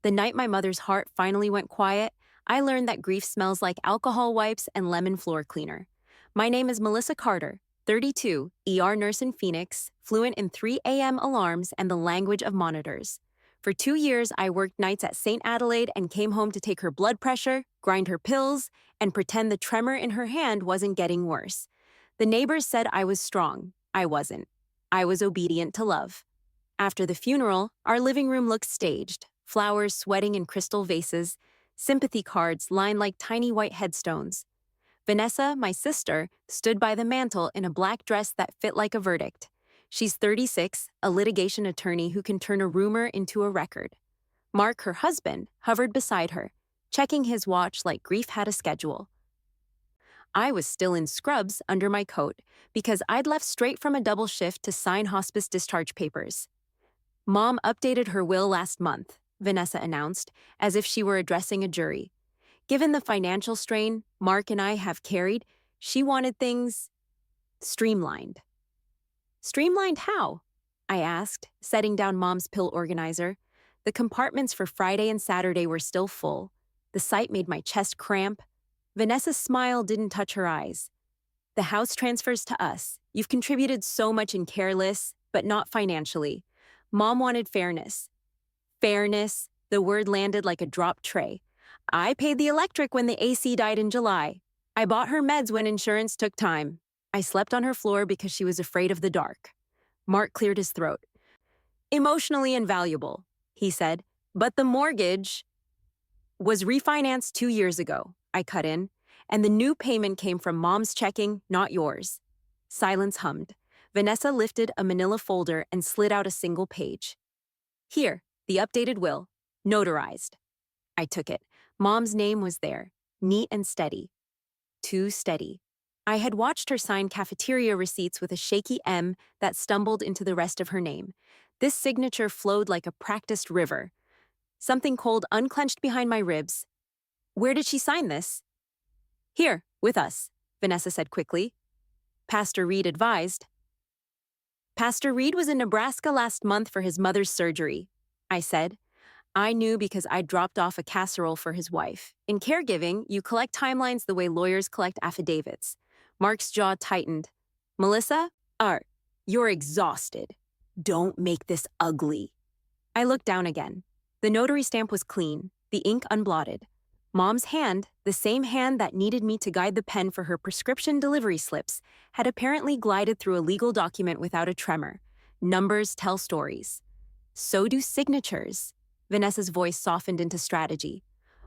The night my mother's heart finally went quiet, I learned that grief smells like alcohol wipes and lemon floor cleaner. My name is Melissa Carter, 32, ER nurse in Phoenix, fluent in 3 a.m. alarms and the language of monitors. For 2 years, I worked nights at St. Adelaide and came home to take her blood pressure, grind her pills, and pretend the tremor in her hand wasn't getting worse. The neighbors said I was strong. I wasn't. I was obedient to love. After the funeral, our living room looked staged, flowers sweating in crystal vases, sympathy cards lined like tiny white headstones. Vanessa, my sister, stood by the mantel in a black dress that fit like a verdict. She's 36, a litigation attorney who can turn a rumor into a record. Mark, her husband, hovered beside her, checking his watch like grief had a schedule. I was still in scrubs under my coat because I'd left straight from a double shift to sign hospice discharge papers. Mom updated her will last month, Vanessa announced, as if she were addressing a jury. Given the financial strain Mark and I have carried, she wanted things streamlined. Streamlined how? I asked, setting down Mom's pill organizer. The compartments for Friday and Saturday were still full. The sight made my chest cramp. Vanessa's smile didn't touch her eyes. The house transfers to us. You've contributed so much in careless, but not financially. Mom wanted fairness. Fairness, the word landed like a dropped tray. I paid the electric when the AC died in July. I bought her meds when insurance took time. I slept on her floor because she was afraid of the dark. Mark cleared his throat. Emotionally invaluable, he said, but the mortgage was refinanced 2 years ago, I cut in, and the new payment came from Mom's checking, not yours. Silence hummed. Vanessa lifted a manila folder and slid out a single page. Here, the updated will, notarized. I took it. Mom's name was there, neat and steady. Too steady. I had watched her sign cafeteria receipts with a shaky M that stumbled into the rest of her name. This signature flowed like a practiced river. Something cold unclenched behind my ribs. Where did she sign this? Here, with us, Vanessa said quickly. Pastor Reed advised. Pastor Reed was in Nebraska last month for his mother's surgery, I said. I knew because I dropped off a casserole for his wife. In caregiving, you collect timelines the way lawyers collect affidavits. Mark's jaw tightened. Melissa? Art, you're exhausted. Don't make this ugly. I looked down again. The notary stamp was clean, the ink unblotted. Mom's hand, the same hand that needed me to guide the pen for her prescription delivery slips, had apparently glided through a legal document without a tremor. Numbers tell stories. So do signatures. Vanessa's voice softened into strategy.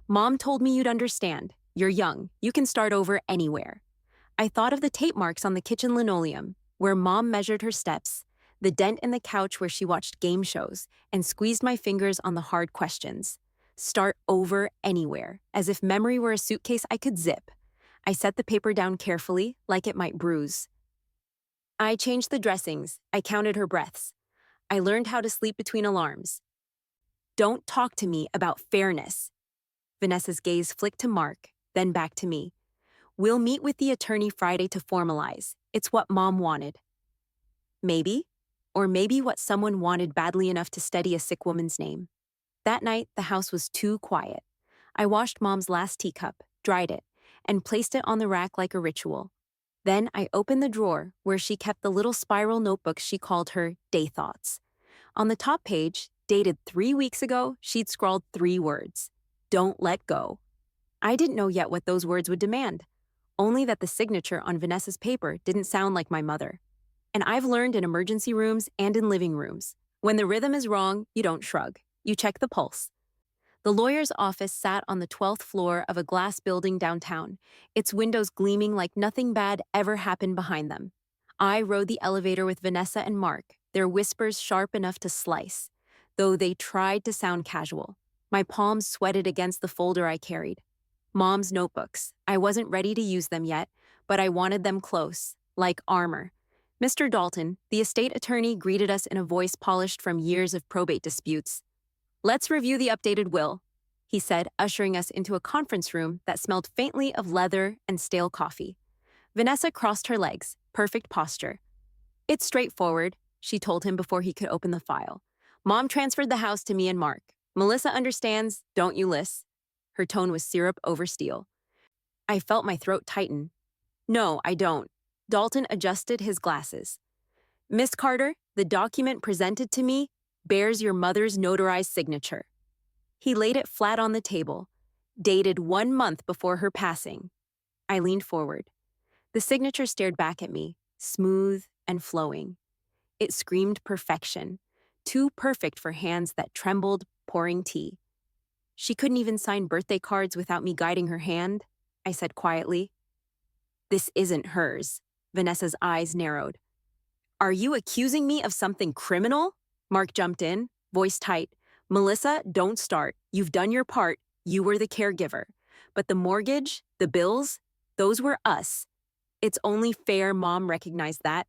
Mom told me you'd understand. You're young. You can start over anywhere. I thought of the tape marks on the kitchen linoleum, where Mom measured her steps, the dent in the couch where she watched game shows, and squeezed my fingers on the hard questions. Start over anywhere, as if memory were a suitcase I could zip. I set the paper down carefully, like it might bruise. I changed the dressings. I counted her breaths. I learned how to sleep between alarms. Don't talk to me about fairness. Vanessa's gaze flicked to Mark, then back to me. We'll meet with the attorney Friday to formalize. It's what Mom wanted. Maybe, or maybe what someone wanted badly enough to steady a sick woman's name. That night, the house was too quiet. I washed Mom's last teacup, dried it, and placed it on the rack like a ritual. Then I opened the drawer where she kept the little spiral notebooks she called her day thoughts. On the top page, dated 3 weeks ago, she'd scrawled 3 words. Don't let go. I didn't know yet what those words would demand, only that the signature on Vanessa's paper didn't sound like my mother. And I've learned in emergency rooms and in living rooms, when the rhythm is wrong, you don't shrug. You check the pulse. The lawyer's office sat on the 12th floor of a glass building downtown, its windows gleaming like nothing bad ever happened behind them. I rode the elevator with Vanessa and Mark, their whispers sharp enough to slice, though they tried to sound casual. My palms sweated against the folder I carried. Mom's notebooks. I wasn't ready to use them yet, but I wanted them close, like armor. Mr. Dalton, the estate attorney, greeted us in a voice polished from years of probate disputes. Let's review the updated will, he said, ushering us into a conference room that smelled faintly of leather and stale coffee. Vanessa crossed her legs, perfect posture. It's straightforward, she told him before he could open the file. Mom transferred the house to me and Mark. Melissa understands, don't you, Liz? Her tone was syrup over steel. I felt my throat tighten. No, I don't. Dalton adjusted his glasses. Miss Carter, the document presented to me bears your mother's notarized signature. He laid it flat on the table, dated 1 month before her passing. I leaned forward. The signature stared back at me, smooth and flowing. It screamed perfection, too perfect for hands that trembled, pouring tea. She couldn't even sign birthday cards without me guiding her hand, I said quietly. This isn't hers. Vanessa's eyes narrowed. Are you accusing me of something criminal? Mark jumped in, voice tight. Melissa, don't start. You've done your part. You were the caregiver. But the mortgage, the bills, those were us. It's only fair Mom recognized that.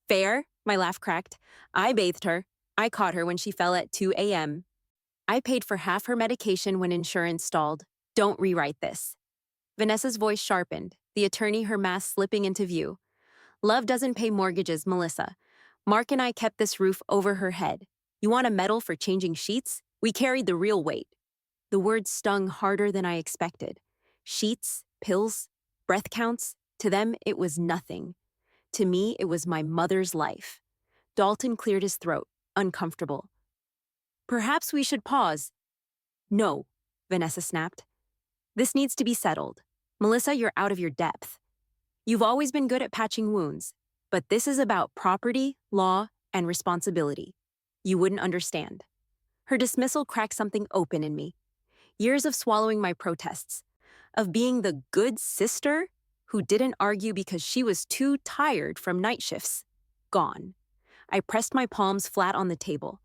Fair? My laugh cracked. I bathed her. I caught her when she fell at 2 a.m. I paid for half her medication when insurance stalled. Don't rewrite this. Vanessa's voice sharpened, the attorney her mask slipping into view. Love doesn't pay mortgages, Melissa. Mark and I kept this roof over her head. You want a medal for changing sheets? We carried the real weight. The words stung harder than I expected. Sheets, pills, breath counts, to them it was nothing. To me, it was my mother's life. Dalton cleared his throat, uncomfortable. Perhaps we should pause. No, Vanessa snapped. This needs to be settled. Melissa, you're out of your depth. You've always been good at patching wounds, but this is about property, law, and responsibility. You wouldn't understand. Her dismissal cracked something open in me. Years of swallowing my protests, of being the good sister who didn't argue because she was too tired from night shifts. Gone. I pressed my palms flat on the table.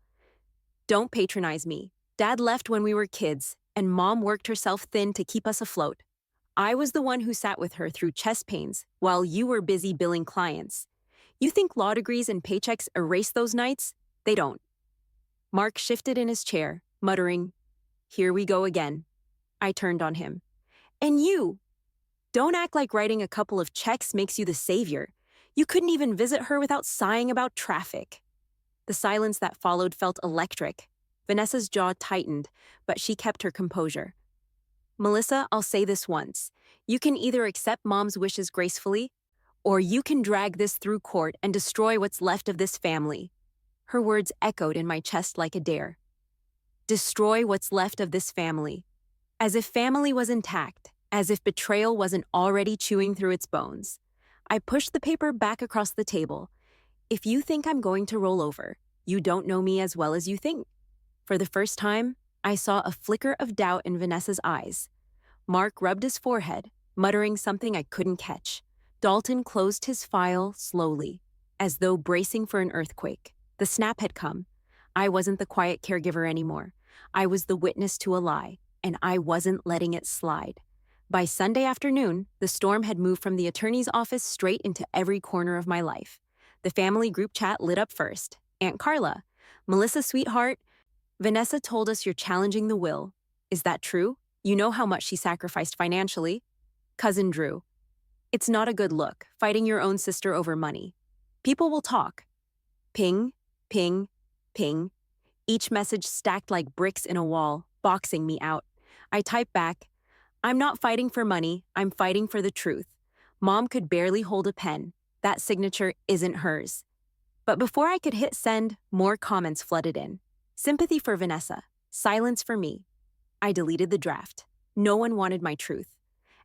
Don't patronize me. Dad left when we were kids, and Mom worked herself thin to keep us afloat. I was the one who sat with her through chest pains while you were busy billing clients. You think law degrees and paychecks erase those nights? They don't. Mark shifted in his chair, muttering, Here we go again. I turned on him. And you? Don't act like writing a couple of checks makes you the savior. You couldn't even visit her without sighing about traffic. The silence that followed felt electric. Vanessa's jaw tightened, but she kept her composure. Melissa, I'll say this once. You can either accept Mom's wishes gracefully, or you can drag this through court and destroy what's left of this family. Her words echoed in my chest like a dare. Destroy what's left of this family. As if family was intact, as if betrayal wasn't already chewing through its bones. I pushed the paper back across the table. If you think I'm going to roll over, you don't know me as well as you think. For the first time, I saw a flicker of doubt in Vanessa's eyes. Mark rubbed his forehead, muttering something I couldn't catch. Dalton closed his file slowly, as though bracing for an earthquake. The snap had come. I wasn't the quiet caregiver anymore. I was the witness to a lie, and I wasn't letting it slide. By Sunday afternoon, the storm had moved from the attorney's office straight into every corner of my life. The family group chat lit up first. Aunt Carla, Melissa, sweetheart, Vanessa told us you're challenging the will. Is that true? You know how much she sacrificed financially. Cousin Drew. It's not a good look, fighting your own sister over money. People will talk. Ping, ping, ping. Each message stacked like bricks in a wall, boxing me out. I typed back, I'm not fighting for money, I'm fighting for the truth. Mom could barely hold a pen. That signature isn't hers. But before I could hit send, more comments flooded in. Sympathy for Vanessa, silence for me. I deleted the draft. No one wanted my truth.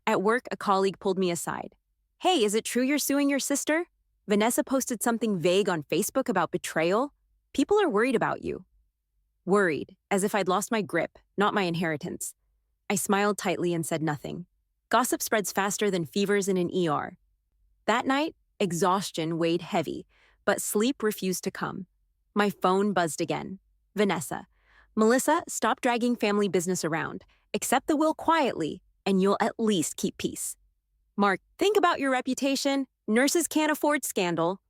At work, a colleague pulled me aside. Hey, is it true you're suing your sister? Vanessa posted something vague on Facebook about betrayal. People are worried about you. Worried, as if I'd lost my grip, not my inheritance. I smiled tightly and said nothing. Gossip spreads faster than fevers in an ER. That night, exhaustion weighed heavy, but sleep refused to come. My phone buzzed again. Vanessa. Melissa, stop dragging family business around. Accept the will quietly, and you'll at least keep peace. Mark, think about your reputation. Nurses can't afford scandal.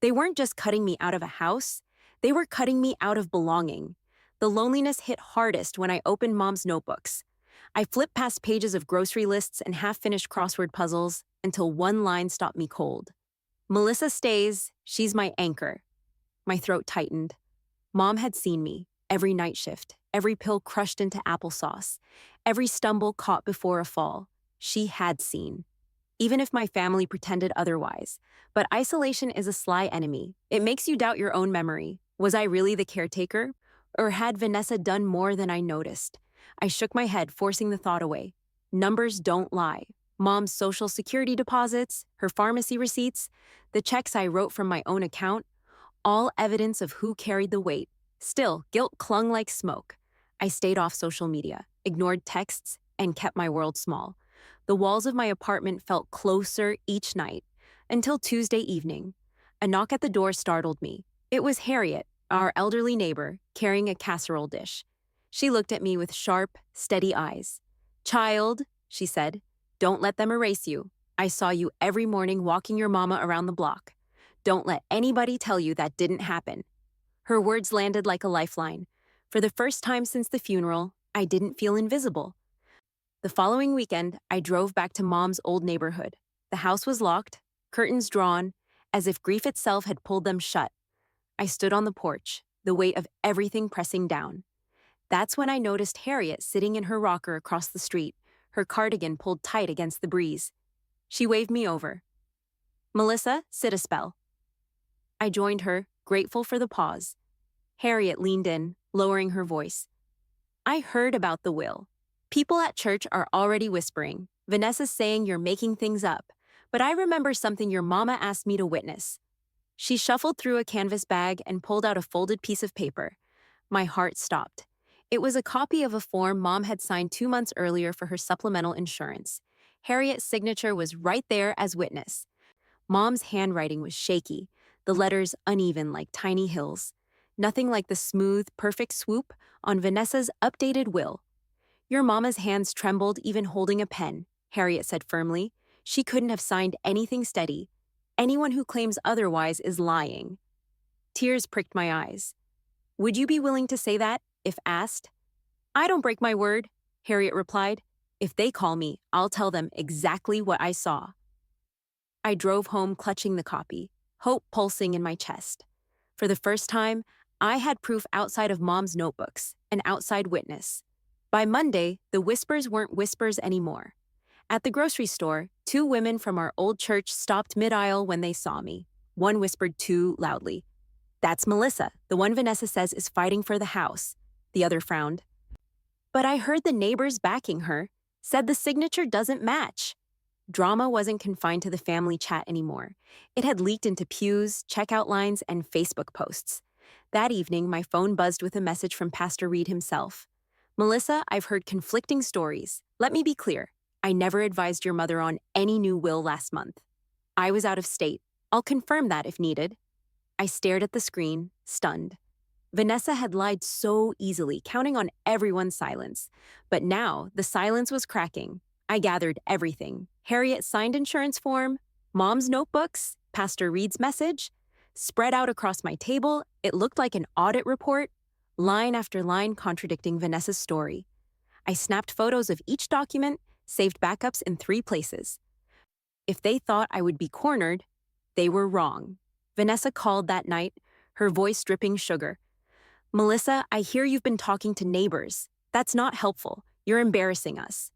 They weren't just cutting me out of a house. They were cutting me out of belonging. The loneliness hit hardest when I opened Mom's notebooks. I flipped past pages of grocery lists and half-finished crossword puzzles until one line stopped me cold. Melissa stays, she's my anchor. My throat tightened. Mom had seen me, every night shift, every pill crushed into applesauce, every stumble caught before a fall. She had seen. Even if my family pretended otherwise. But isolation is a sly enemy. It makes you doubt your own memory. Was I really the caretaker? Or had Vanessa done more than I noticed? I shook my head, forcing the thought away. Numbers don't lie. Mom's social security deposits, her pharmacy receipts, the checks I wrote from my own account, all evidence of who carried the weight. Still, guilt clung like smoke. I stayed off social media, ignored texts, and kept my world small. The walls of my apartment felt closer each night, until Tuesday evening. A knock at the door startled me. It was Harriet, our elderly neighbor, carrying a casserole dish. She looked at me with sharp, steady eyes. "Child," she said, "don't let them erase you. I saw you every morning walking your mama around the block. Don't let anybody tell you that didn't happen." Her words landed like a lifeline. For the first time since the funeral, I didn't feel invisible. The following weekend, I drove back to Mom's old neighborhood. The house was locked, curtains drawn, as if grief itself had pulled them shut. I stood on the porch, the weight of everything pressing down. That's when I noticed Harriet sitting in her rocker across the street, her cardigan pulled tight against the breeze. She waved me over. "Melissa, sit a spell." I joined her, grateful for the pause. Harriet leaned in, lowering her voice. "I heard about the will. People at church are already whispering. Vanessa's saying you're making things up. But I remember something your mama asked me to witness." She shuffled through a canvas bag and pulled out a folded piece of paper. My heart stopped. It was a copy of a form Mom had signed 2 months earlier for her supplemental insurance. Harriet's signature was right there as witness. Mom's handwriting was shaky, the letters uneven like tiny hills. Nothing like the smooth, perfect swoop on Vanessa's updated will. "Your mama's hands trembled even holding a pen," Harriet said firmly. "She couldn't have signed anything steady. Anyone who claims otherwise is lying." Tears pricked my eyes. "Would you be willing to say that, if asked?" "I don't break my word," Harriet replied. "If they call me, I'll tell them exactly what I saw." I drove home clutching the copy, hope pulsing in my chest. For the first time, I had proof outside of Mom's notebooks, an outside witness. By Monday, the whispers weren't whispers anymore. At the grocery store, 2 women from our old church stopped mid-aisle when they saw me. One whispered too loudly, "That's Melissa, the one Vanessa says is fighting for the house." The other frowned. "But I heard the neighbors backing her, said the signature doesn't match." Drama wasn't confined to the family chat anymore. It had leaked into pews, checkout lines, and Facebook posts. That evening, my phone buzzed with a message from Pastor Reed himself. "Melissa, I've heard conflicting stories. Let me be clear. I never advised your mother on any new will last month. I was out of state. I'll confirm that if needed." I stared at the screen, stunned. Vanessa had lied so easily, counting on everyone's silence. But now, the silence was cracking. I gathered everything. Harriet's signed insurance form, Mom's notebooks, Pastor Reed's message. Spread out across my table, it looked like an audit report, line after line contradicting Vanessa's story. I snapped photos of each document, saved backups in 3 places. If they thought I would be cornered, they were wrong. Vanessa called that night, her voice dripping sugar. "Melissa, I hear you've been talking to neighbors. That's not helpful. You're embarrassing us."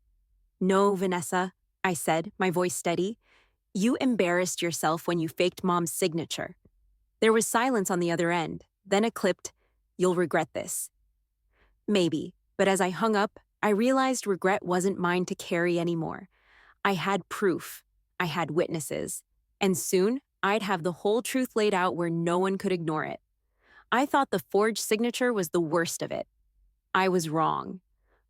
"No, Vanessa," I said, my voice steady. "You embarrassed yourself when you faked Mom's signature." There was silence on the other end, then a clipped, "You'll regret this." Maybe, but as I hung up, I realized regret wasn't mine to carry anymore. I had proof. I had witnesses. And soon, I'd have the whole truth laid out where no one could ignore it. I thought the forged signature was the worst of it. I was wrong.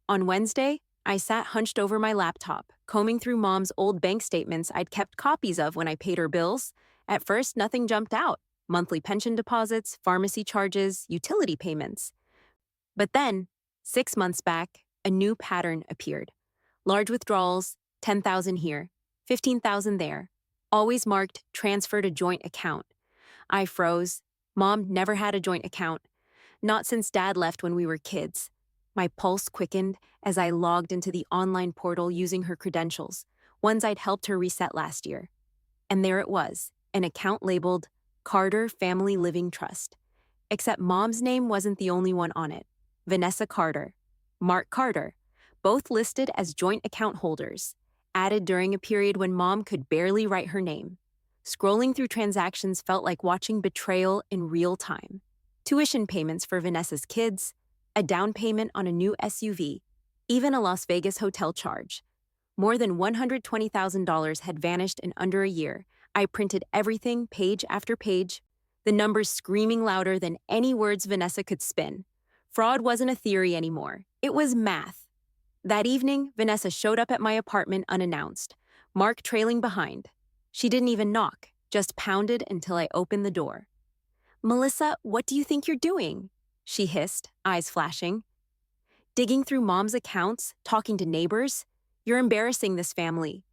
On Wednesday, I sat hunched over my laptop, combing through Mom's old bank statements I'd kept copies of when I paid her bills. At first, nothing jumped out. Monthly pension deposits, pharmacy charges, utility payments. But then, 6 months back, a new pattern appeared. Large withdrawals, 10,000 here, 15,000 there, always marked transfer to joint account. I froze. Mom never had a joint account, not since Dad left when we were kids. My pulse quickened as I logged into the online portal using her credentials, ones I'd helped her reset last year. And there it was, an account labeled Carter Family Living Trust. Except Mom's name wasn't the only one on it. Vanessa Carter, Mark Carter, both listed as joint account holders, added during a period when mom could barely write her name. Scrolling through transactions felt like watching Betrayal in real time. Tuition payments for Vanessa's kids, a down payment on a new SUV, even a Las Vegas hotel charge. More than $120,000 had vanished in under a year. I printed everything, page after page, the numbers screaming louder than any words Vanessa could spin. Fraud wasn't a theory anymore. It was math. That evening, Vanessa showed up at my apartment unannounced, Mark trailing behind. She didn't even knock, just pounded until I opened the door. "Melissa, what do you think you're doing?" she hissed, eyes flashing. "Digging through mom's accounts, talking to neighbors? You're embarrassing this family."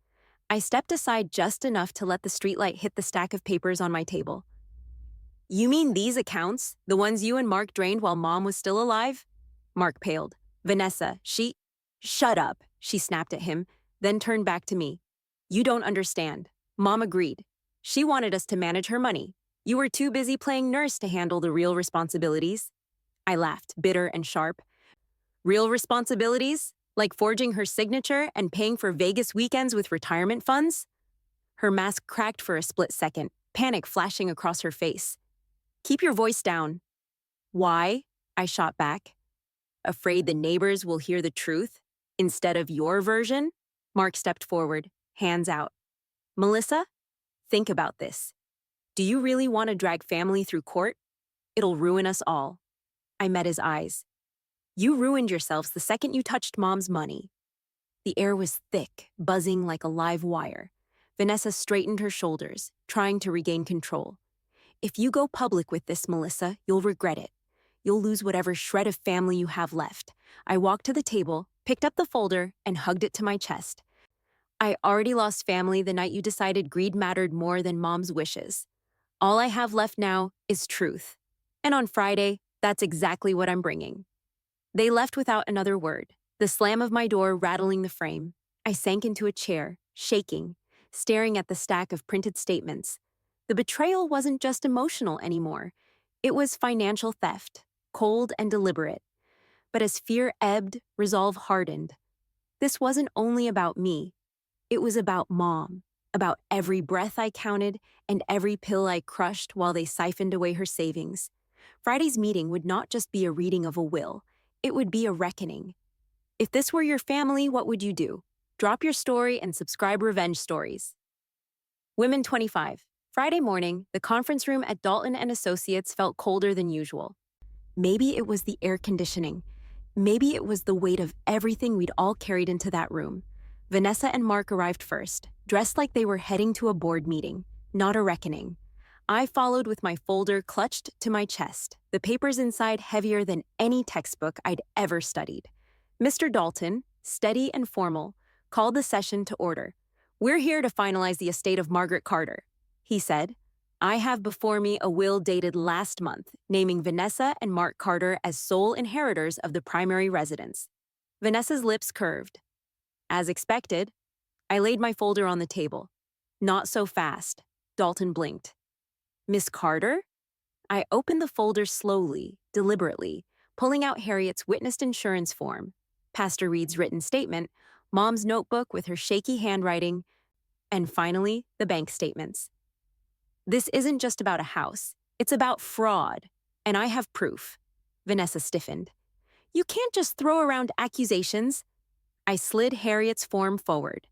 I stepped aside just enough to let the streetlight hit the stack of papers on my table. "You mean these accounts, the ones you and Mark drained while mom was still alive?" Mark paled. "Vanessa, she—" "Shut up," she snapped at him, then turned back to me. "You don't understand. Mom agreed. She wanted us to manage her money. You were too busy playing nurse to handle the real responsibilities." I laughed, bitter and sharp. "Real responsibilities? Like forging her signature and paying for Vegas weekends with retirement funds?" Her mask cracked for a split second, panic flashing across her face. "Keep your voice down." "Why?" I shot back. "Afraid the neighbors will hear the truth instead of your version?" Mark stepped forward, hands out. "Melissa, think about this. Do you really want to drag family through court? It'll ruin us all." I met his eyes. "You ruined yourselves the second you touched mom's money." The air was thick, buzzing like a live wire. Vanessa straightened her shoulders, trying to regain control. "If you go public with this, Melissa, you'll regret it. You'll lose whatever shred of family you have left." I walked to the table, picked up the folder, and hugged it to my chest. "I already lost family the night you decided greed mattered more than mom's wishes. All I have left now is truth. And on Friday, that's exactly what I'm bringing." They left without another word, the slam of my door rattling the frame. I sank into a chair, shaking, staring at the stack of printed statements. The betrayal wasn't just emotional anymore. It was financial theft, cold and deliberate. But as fear ebbed, resolve hardened. This wasn't only about me. It was about mom, about every breath I counted and every pill I crushed while they siphoned away her savings. Friday's meeting would not just be a reading of a will. It would be a reckoning. If this were your family, what would you do? Drop your story and subscribe Revenge Stories. Women 25. Friday morning, the conference room at Dalton and Associates felt colder than usual. Maybe it was the air conditioning. Maybe it was the weight of everything we'd all carried into that room. Vanessa and Mark arrived first, dressed like they were heading to a board meeting, not a reckoning. I followed with my folder clutched to my chest, the papers inside heavier than any textbook I'd ever studied. Mr. Dalton, steady and formal, called the session to order. "We're here to finalize the estate of Margaret Carter," he said. "I have before me a will dated last month, naming Vanessa and Mark Carter as sole inheritors of the primary residence." Vanessa's lips curved. As expected, I laid my folder on the table. "Not so fast," Dalton blinked. "Miss Carter?" I opened the folder slowly, deliberately, pulling out Harriet's witnessed insurance form, Pastor Reed's written statement, Mom's notebook with her shaky handwriting, and finally, the bank statements. "This isn't just about a house. It's about fraud, and I have proof." Vanessa stiffened. "You can't just throw around accusations." I slid Harriet's form forward.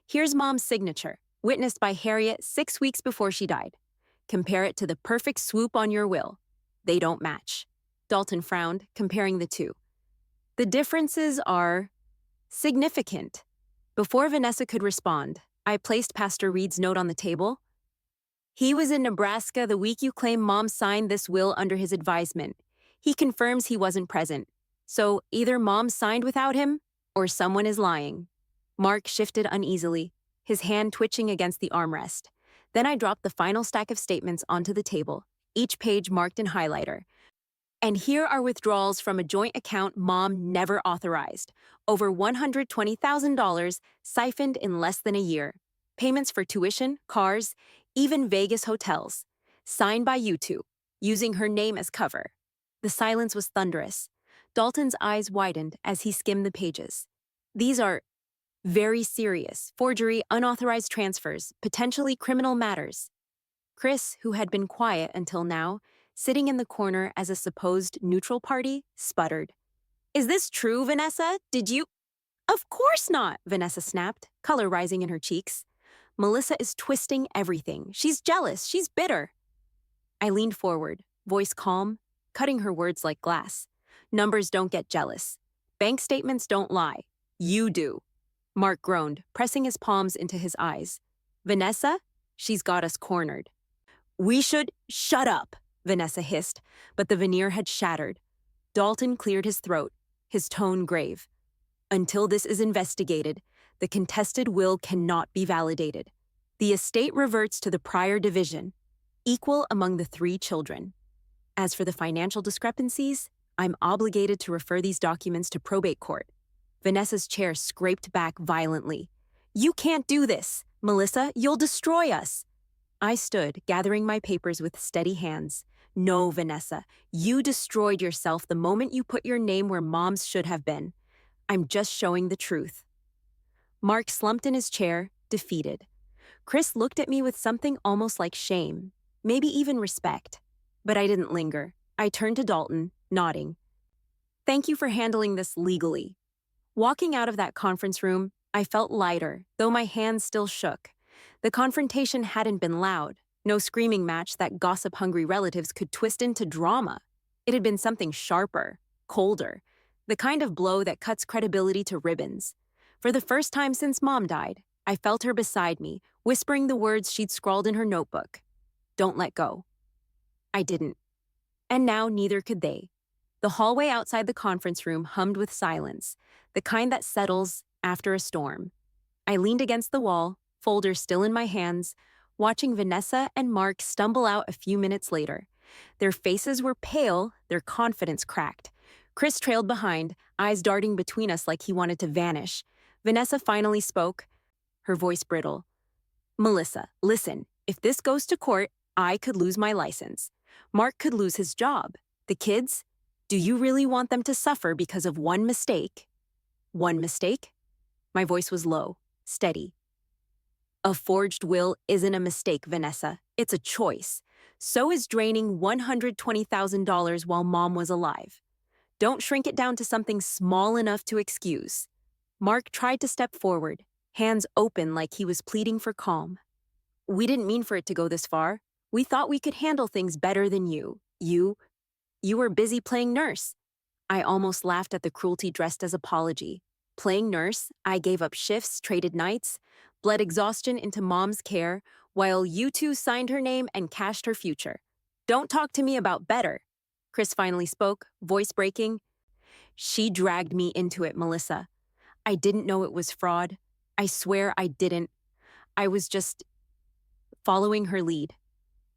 "Here's Mom's signature, witnessed by Harriet 6 weeks before she died. Compare it to the perfect swoop on your will. They don't match." Dalton frowned, comparing the two. "The differences are significant." Before Vanessa could respond, I placed Pastor Reed's note on the table. "He was in Nebraska the week you claim Mom signed this will under his advisement. He confirms he wasn't present. So either Mom signed without him, or someone is lying." Mark shifted uneasily, his hand twitching against the armrest. Then I dropped the final stack of statements onto the table, each page marked in highlighter. "And here are withdrawals from a joint account Mom never authorized. Over $120,000 siphoned in less than a year. Payments for tuition, cars, even Vegas hotels. Signed by you two, using her name as cover." The silence was thunderous. Dalton's eyes widened as he skimmed the pages. These are very serious forgery, unauthorized transfers, potentially criminal matters. Chris, who had been quiet until now, sitting in the corner as a supposed neutral party, sputtered. Is this true, Vanessa? Did you? Of course not, Vanessa snapped, color rising in her cheeks. Melissa is twisting everything. She's jealous. She's bitter. I leaned forward, voice calm, cutting her words like glass. Numbers don't get jealous. Bank statements don't lie. You do. Mark groaned, pressing his palms into his eyes. Vanessa? She's got us cornered. We should shut up, Vanessa hissed, but the veneer had shattered. Dalton cleared his throat, his tone grave. Until this is investigated, the contested will cannot be validated. The estate reverts to the prior division, equal among the 3 children. As for the financial discrepancies, I'm obligated to refer these documents to probate court. Vanessa's chair scraped back violently. You can't do this, Melissa. You'll destroy us. I stood, gathering my papers with steady hands. No, Vanessa, you destroyed yourself the moment you put your name where Mom's should have been. I'm just showing the truth. Mark slumped in his chair, defeated. Chris looked at me with something almost like shame, maybe even respect. But I didn't linger. I turned to Dalton, nodding. Thank you for handling this legally. Walking out of that conference room, I felt lighter, though my hands still shook. The confrontation hadn't been loud, no screaming match that gossip-hungry relatives could twist into drama. It had been something sharper, colder, the kind of blow that cuts credibility to ribbons. For the first time since Mom died, I felt her beside me, whispering the words she'd scrawled in her notebook. Don't let go. I didn't. And now neither could they. The hallway outside the conference room hummed with silence, the kind that settles after a storm. I leaned against the wall, folder still in my hands, watching Vanessa and Mark stumble out a few minutes later. Their faces were pale, their confidence cracked. Chris trailed behind, eyes darting between us like he wanted to vanish. Vanessa finally spoke, her voice brittle. Melissa, listen, if this goes to court, I could lose my license. Mark could lose his job. The kids? Do you really want them to suffer because of one mistake? One mistake? My voice was low, steady. A forged will isn't a mistake, Vanessa. It's a choice. So is draining $120,000 while Mom was alive. Don't shrink it down to something small enough to excuse. Mark tried to step forward, hands open like he was pleading for calm. We didn't mean for it to go this far. We thought we could handle things better than you. You were busy playing nurse. I almost laughed at the cruelty dressed as apology. Playing nurse, I gave up shifts, traded nights, bled exhaustion into Mom's care, while you two signed her name and cashed her future. Don't talk to me about better. Chris finally spoke, voice breaking. She dragged me into it, Melissa. I didn't know it was fraud. I swear I didn't. I was just following her lead.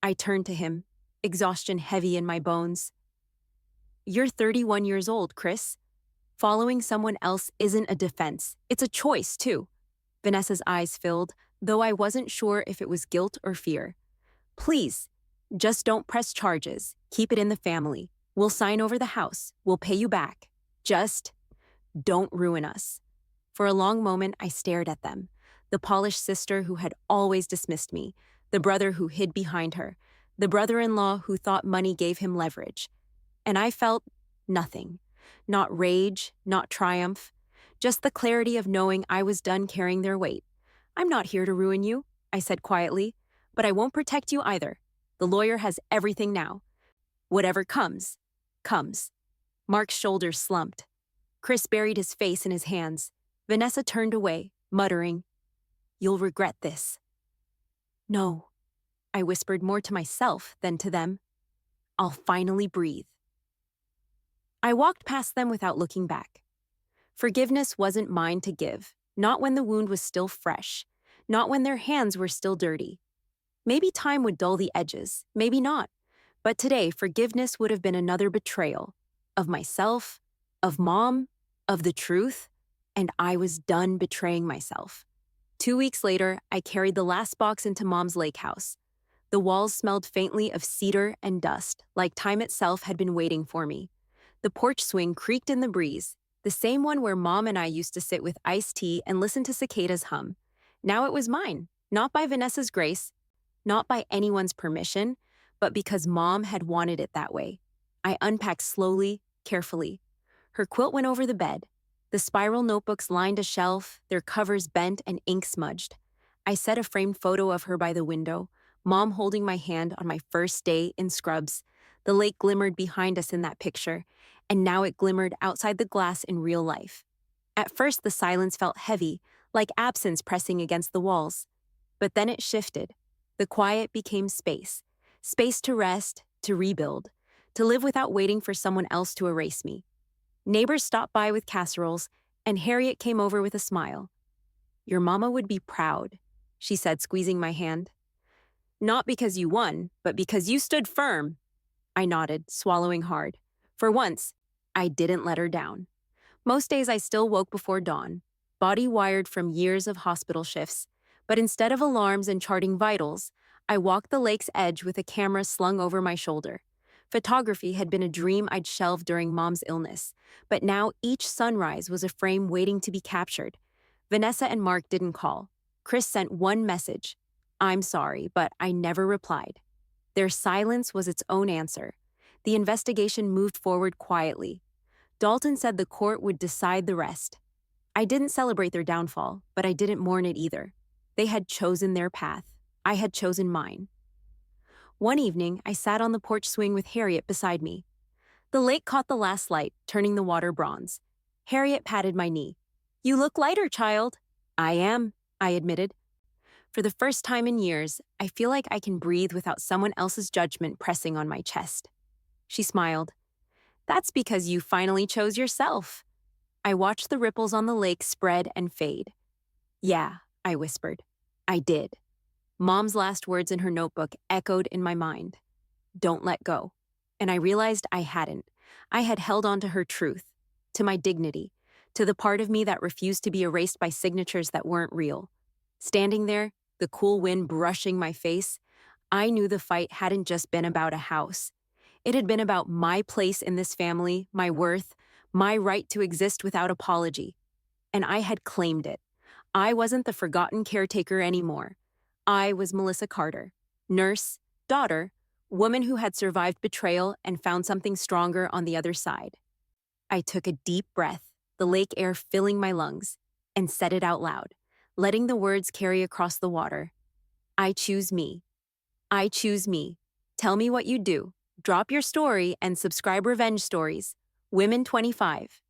I turned to him, exhaustion heavy in my bones. You're 31 years old, Chris. Following someone else isn't a defense. It's a choice, too. Vanessa's eyes filled, though I wasn't sure if it was guilt or fear. Please, just don't press charges. Keep it in the family. We'll sign over the house. We'll pay you back. Just don't ruin us. For a long moment, I stared at them. The polished sister who had always dismissed me, the brother who hid behind her, the brother-in-law who thought money gave him leverage. And I felt nothing. Not rage, not triumph, just the clarity of knowing I was done carrying their weight. I'm not here to ruin you, I said quietly, but I won't protect you either. The lawyer has everything now. Whatever comes, comes. Mark's shoulders slumped. Chris buried his face in his hands. Vanessa turned away, muttering, You'll regret this. No, I whispered more to myself than to them. I'll finally breathe. I walked past them without looking back. Forgiveness wasn't mine to give, not when the wound was still fresh, not when their hands were still dirty. Maybe time would dull the edges, maybe not. But today, forgiveness would have been another betrayal of myself, of Mom, of the truth, and I was done betraying myself. 2 weeks later, I carried the last box into Mom's lake house. The walls smelled faintly of cedar and dust, like time itself had been waiting for me. The porch swing creaked in the breeze, the same one where Mom and I used to sit with iced tea and listen to cicadas hum. Now it was mine, not by Vanessa's grace, not by anyone's permission, but because Mom had wanted it that way. I unpacked slowly, carefully. Her quilt went over the bed. The spiral notebooks lined a shelf, their covers bent and ink smudged. I set a framed photo of her by the window, Mom holding my hand on my first day in scrubs. The lake glimmered behind us in that picture, and now it glimmered outside the glass in real life. At first, the silence felt heavy, like absence pressing against the walls. But then it shifted. The quiet became space. Space to rest, to rebuild, to live without waiting for someone else to erase me. Neighbors stopped by with casseroles, and Harriet came over with a smile. "Your mama would be proud," she said, squeezing my hand. "Not because you won, but because you stood firm." I nodded, swallowing hard. For once, I didn't let her down. Most days I still woke before dawn, body wired from years of hospital shifts, but instead of alarms and charting vitals, I walked the lake's edge with a camera slung over my shoulder. Photography had been a dream I'd shelved during Mom's illness, but now each sunrise was a frame waiting to be captured. Vanessa and Mark didn't call. Chris sent one message: "I'm sorry, but I never replied." Their silence was its own answer. The investigation moved forward quietly. Dalton said the court would decide the rest. I didn't celebrate their downfall, but I didn't mourn it either. They had chosen their path. I had chosen mine. One evening, I sat on the porch swing with Harriet beside me. The lake caught the last light, turning the water bronze. Harriet patted my knee. "You look lighter, child." "I am," I admitted. For the first time in years, I feel like I can breathe without someone else's judgment pressing on my chest. She smiled. "That's because you finally chose yourself." I watched the ripples on the lake spread and fade. "Yeah," I whispered. "I did." Mom's last words in her notebook echoed in my mind. "Don't let go." And I realized I hadn't. I had held on to her truth, to my dignity, to the part of me that refused to be erased by signatures that weren't real. Standing there, the cool wind brushing my face, I knew the fight hadn't just been about a house. It had been about my place in this family, my worth, my right to exist without apology. And I had claimed it. I wasn't the forgotten caretaker anymore. I was Melissa Carter, nurse, daughter, woman who had survived betrayal and found something stronger on the other side. I took a deep breath, the lake air filling my lungs, and said it out loud, letting the words carry across the water. "I choose me. I choose me. Tell me what you do. Drop your story and subscribe Revenge Stories. Women 25.